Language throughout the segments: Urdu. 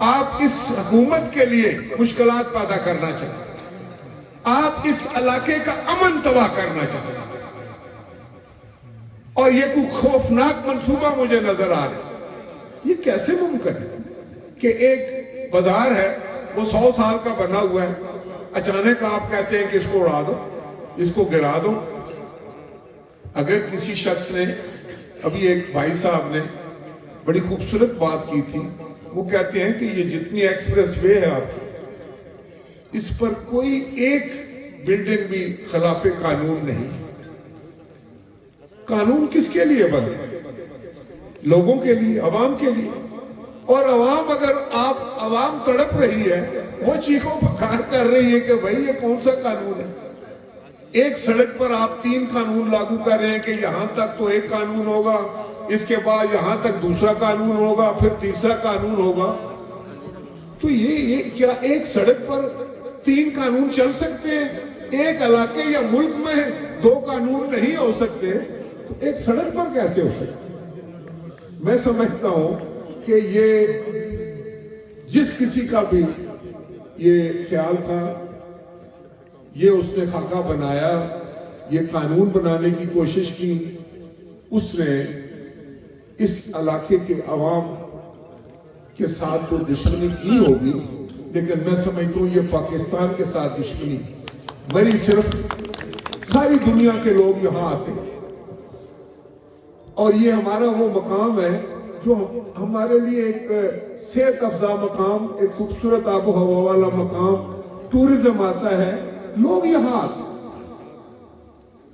آپ اس حکومت کے لیے مشکلات پیدا کرنا چاہتے ہیں، آپ اس علاقے کا امن تباہ کرنا چاہتے ہیں، اور یہ کوئی خوفناک منصوبہ مجھے نظر آ رہا ہے۔ یہ کیسے ممکن ہے کہ ایک بازار ہے وہ 100 سال کا بنا ہوا ہے، اچانک آپ کہتے ہیں کہ اس کو اڑا دو، اس کو گرا دو۔ اگر کسی شخص نے، ابھی ایک بھائی صاحب نے بڑی خوبصورت بات کی تھی، وہ کہتے ہیں کہ یہ جتنی ایکسپریس وے ہے آپ کی، اس پر کوئی ایک بلڈنگ بھی خلاف قانون نہیں۔ قانون کس کے لیے بنے؟ لوگوں کے لیے، عوام کے لیے۔ اور عوام، اگر عوام تڑپ رہی ہے، وہ چیخوں پکار کر رہی ہے کہ بھئی یہ کون سا قانون ہے؟ ایک سڑک پر آپ 3 قانون لاگو کر رہے ہیں کہ یہاں تک تو ایک قانون ہوگا، اس کے بعد یہاں تک دوسرا قانون ہوگا، پھر تیسرا قانون ہوگا۔ تو یہ کیا ایک سڑک پر 3 قانون چل سکتے ہیں؟ ایک علاقے یا ملک میں 2 قانون نہیں ہو سکتے، تو ایک سڑک پر کیسے ہو سکتے؟ میں سمجھتا ہوں کہ یہ جس کسی کا بھی یہ خیال تھا، یہ اس نے خاکہ بنایا، یہ قانون بنانے کی کوشش کی، اس نے اس علاقے کے عوام کے ساتھ تو دشمنی کی ہوگی، لیکن میں سمجھتا ہوں یہ پاکستان کے ساتھ دشمنی بڑی، صرف ساری دنیا کے لوگ یہاں آتے ہیں، اور یہ ہمارا وہ مقام ہے جو ہمارے لیے ایک صحت افزا مقام، ایک خوبصورت آب و ہوا والا مقام، ٹورزم آتا ہے، لوگ یہاں آتے ہیں۔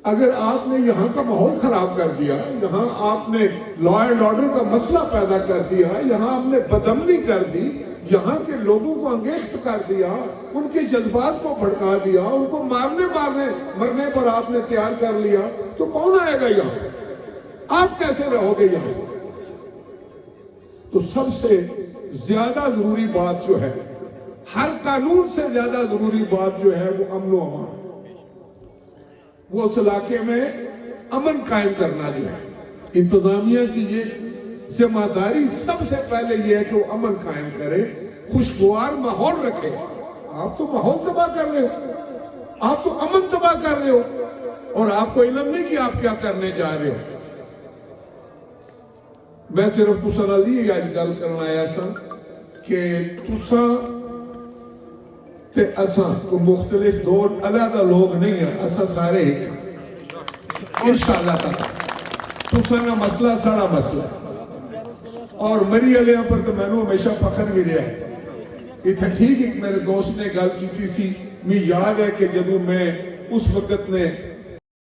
اگر آپ نے یہاں کا ماحول خراب کر دیا، یہاں آپ نے لا اینڈ آرڈر کا مسئلہ پیدا کر دیا، یہاں ہم نے بدامنی کر دی، یہاں کے لوگوں کو انگیخت کر دیا، ان کے جذبات کو بھڑکا دیا، ان کو مرنے پر آپ نے تیار کر لیا، تو کون آئے گا یہاں؟ آپ کیسے رہو گے یہاں؟ تو سب سے زیادہ ضروری بات جو ہے، ہر قانون سے زیادہ ضروری بات جو ہے، وہ امن و امان، وہ اس علاقے میں امن قائم کرنا جو ہے۔ انتظامیہ کی یہ ذمہ داری سب سے پہلے یہ ہے کہ وہ امن قائم کرے، خوشگوار ماحول رکھے۔ آپ تو ماحول تباہ کر رہے ہو، آپ تو امن تباہ کر رہے ہو، اور آپ کو علم نہیں کہ آپ کیا کرنے جا رہے ہو۔ میں صرف تساں نال یہ آج گل کرنا آیا سا کہ تساں تے اساں کو مختلف دو علیحدہ لوگ نہیں ہیں، اساں سارے ایک انشاءاللہ تعالی۔ تساں کا مسئلہ سارا مسئلہ، اور میری علیہ پر تو میں نے ہمیشہ فخر بھی رہا ہے۔ اتھا ٹھیک ایک میرے دوست نے گل کی سی، میں یاد ہے کہ جب میں اس وقت نے